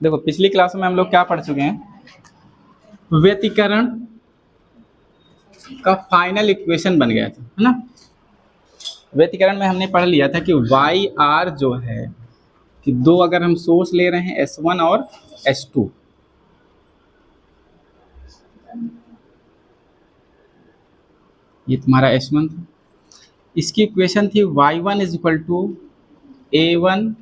देखो पिछली क्लास में हम लोग क्या पढ़ चुके हैं, व्यतिकरण का फाइनल इक्वेशन बन गया था, है ना। व्यतिकरण में हमने पढ़ लिया था कि वाई आर जो है कि दो अगर हम सोर्स ले रहे हैं S1 और S2, ये तुम्हारा S1 था, इसकी इक्वेशन थी y1 is equal to A1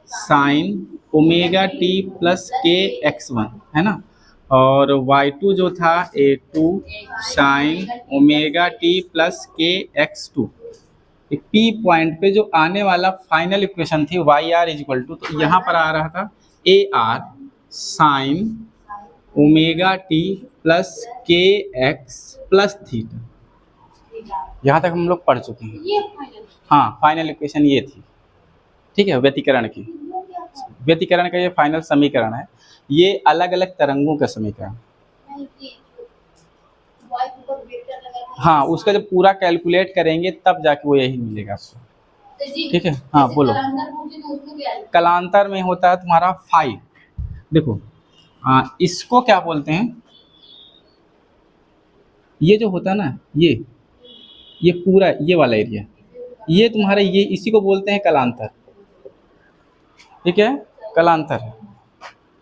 sine omega t plus k x1, है ना। और y2 जो था A2 sign omega t plus के x2। P पॉइंट पे जो आने वाला फाइनल इक्वेशन थी y R is equal to, तो यहाँ पर आ रहा था A R sine omega t plus k x plus theta. यहाँ तक हम लोग पढ़ चुके हैं। हाँ, फाइनल इक्वेशन ये थी, ठीक है, व्यतिकरण की। व्यतिकरण का ये फाइनल समीकरण है, ये अलग अलग तरंगों का समीकरण। हाँ, उसका जब पूरा कैलकुलेट करेंगे तब जाके वो यही मिलेगा आपको, ठीक है। हाँ बोलो। कलांतर में होता है तुम्हारा फाई। देखो इसको क्या बोलते हैं, ये जो होता है ना, ये पूरा ये वाला एरिया, ये तुम्हारा ये इसी को बोलते हैं कलांतर, ठीक है। कलांतर,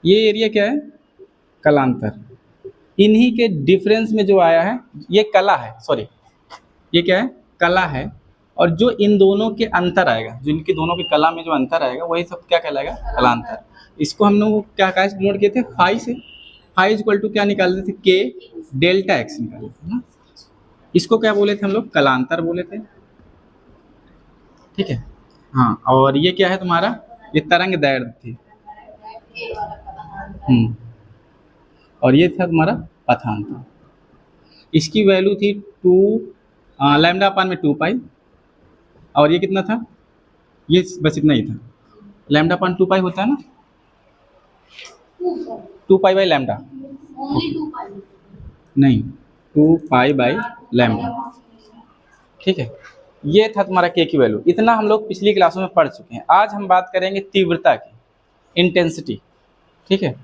ये एरिया क्या है, कलांतर। इन्हीं के डिफरेंस में जो आया है ये कला है, सॉरी ये क्या है, कला है। और जो इन दोनों के अंतर आएगा, जो इनके दोनों के कला में जो अंतर आएगा वही सब क्या कहलाएगा, कलांतर। इसको हम लोग क्या कहा नोट किए थे, फाई से। फाई इज इक्वल टू क्या निकालते थे, के डेल्टा एक्स निकालते थे ना। इसको क्या बोले थे हम लोग, कलांतर बोले थे, ठीक है। हाँ, और ये क्या है तुम्हारा, ये तरंग दैर्ध्य थी। और ये था तुम्हारा पथांतर। इसकी वैल्यू थी 2 लैम्डा अपान में 2 पाई। और ये कितना था, ये बस इतना ही था। लैम्डा अपान 2 पाई होता है ना, 2 पाई बाई लैम्डा, नहीं 2 पाई बाई लैम्डा, ठीक है। ये था तुम्हारा के की वैल्यू। इतना हम लोग पिछली क्लासों में पढ़ चुके हैं। आज हम बात करेंगे तीव्रता की, इंटेंसिटी, ठीक है।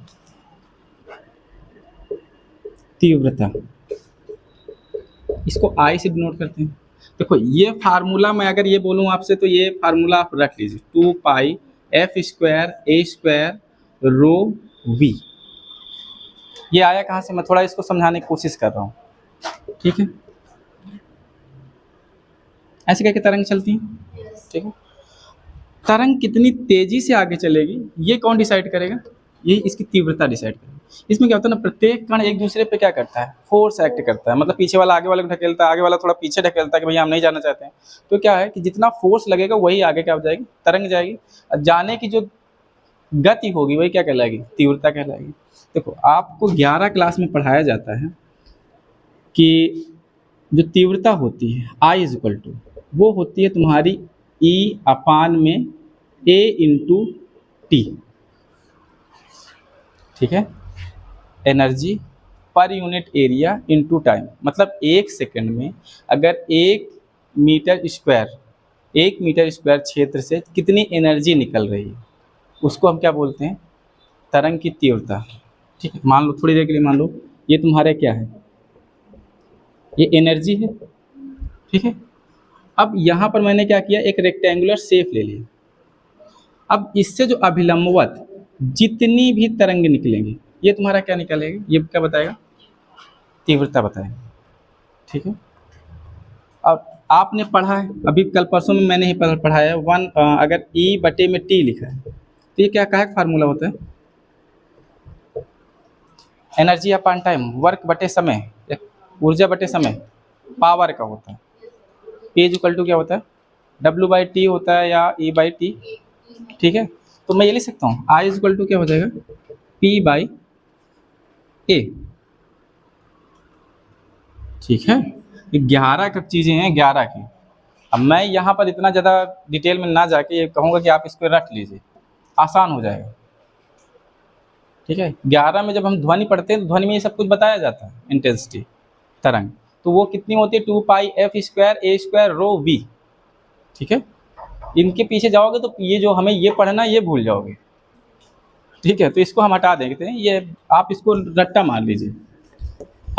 तीव्रता, इसको आई से डिनोट करते हैं। देखो ये फार्मूला मैं अगर ये बोलूँ आपसे तो ये फार्मूला आप रख लीजिए, 2 pi F square A square rho V. ये आया कहाँ से, मैं थोड़ा इसको समझाने की कोशिश कर रहा हूँ, ठीक है। ऐसे करके तरंग चलती है, ठीक है। तरंग कितनी तेजी से आगे चलेगी ये कौन डिसाइड करेगा, ये इसकी तीव्रता डिसाइड करेगी। इसमें क्या होता है ना, प्रत्येक कण एक दूसरे पे क्या करता है, फोर्स एक्ट करता है। मतलब पीछे वाला आगे वाले को ढकेलता है, आगे वाला थोड़ा पीछे ढकेलता है कि भैया हम नहीं जाना चाहते हैं। तो क्या है कि जितना फोर्स लगेगा वही आगे क्या हो जाएगी, तरंग जाएगी। जाने की जो गति होगी वही क्या कहलाएगी, तीव्रता कहलाएगी। देखो आपको 11 क्लास में पढ़ाया जाता है कि जो तीव्रता होती है आई इज इक्वल टू, वो होती है तुम्हारी ई अपान में ए इंटू टी, ठीक है। Energy per unit area into time. मतलब 1 सेकंड में अगर 1 मीटर स्क्वायर क्षेत्र से कितनी एनर्जी निकल रही है उसको हम क्या बोलते हैं, तरंग की तीव्रता, ठीक है। मान लो थोड़ी देर के लिए मान लो ये तुम्हारा क्या है, ये एनर्जी है, ठीक है। अब यहाँ पर मैंने क्या किया, एक रेक्टेंगुलर शेप ले लिया। अब इससे जो अभिलंबवत जितनी भी तरंग निकलेंगी ये तुम्हारा क्या निकलेगा, ये क्या बताएगा, तीव्रता बताएगा, ठीक है। अब आपने पढ़ा है अभी कल परसों में मैंने ही पढ़ाया है, अगर ई बटे में टी लिखा है तो ये क्या का फार्मूला होता है, एनर्जी अपॉन टाइम, वर्क बटे समय, ऊर्जा बटे समय, पावर का होता है। P इज इक्वल टू क्या होता है, W बाई टी होता है या E बाई टी, ठीक है। तो मैं ये लिख सकता हूँ I इज इक्वल टू क्या हो जाएगा, P बाई ए, ठीक है। 11 कब चीज़ें हैं, 11 की। अब मैं यहाँ पर इतना ज़्यादा डिटेल में ना जाके ये कहूँगा कि आप इसको रख लीजिए, आसान हो जाएगा, ठीक है। 11 में जब हम ध्वनि पढ़ते हैं तो ध्वनि में ये सब कुछ बताया जाता है, इंटेंसिटी तरंग, तो वो कितनी होती है, 2 pi F square A square rho V, ठीक है। इनके पीछे जाओगे तो ये जो हमें ये पढ़ना ये भूल जाओगे, ठीक है, तो इसको हम हटा देते हैं, ये आप इसको रट्टा मार लीजिए,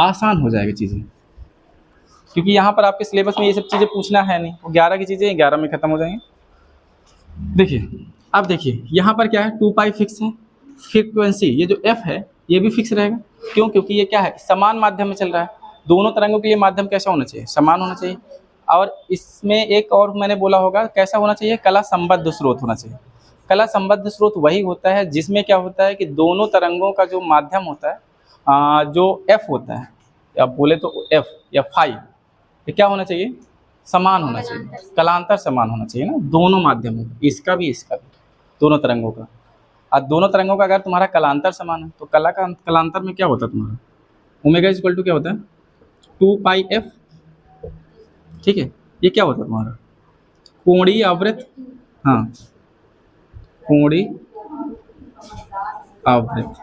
आसान हो जाएगी चीज़ें, क्योंकि यहाँ पर आपके सिलेबस में ये सब चीज़ें पूछना है नहीं, वो 11 की चीज़ें 11 में ख़त्म हो जाएंगी। देखिए, अब देखिए यहाँ पर क्या है, 2 पाई फिक्स है, फ्रीक्वेंसी ये जो एफ है ये भी फिक्स रहेगा। क्यों? क्योंकि ये क्या है, समान माध्यम में चल रहा है, दोनों तरंगों के लिए माध्यम कैसा होना चाहिए, समान होना चाहिए। और इसमें एक और मैंने बोला होगा, कैसा होना चाहिए, कला संबद्ध स्रोत होना चाहिए। कला संबद्ध स्रोत वही होता है जिसमें क्या होता है कि दोनों तरंगों का जो माध्यम होता है, जो एफ होता है, या बोले तो एफ या फाई, ये क्या होना चाहिए, समान होना चाहिए, कलांतर समान होना चाहिए ना, दोनों माध्यमों का, इसका भी दोनों तरंगों का। और दोनों तरंगों का अगर तुम्हारा कलांतर समान है तो कलांतर में क्या होता है तुम्हारा, ओमेगा इज इक्वल टू क्या होता है, 2 पाई एफ। ठीक है, ये क्या होता है तुम्हारा, कोणीय आवृत्त, हाँ कोणीय आवृत्त।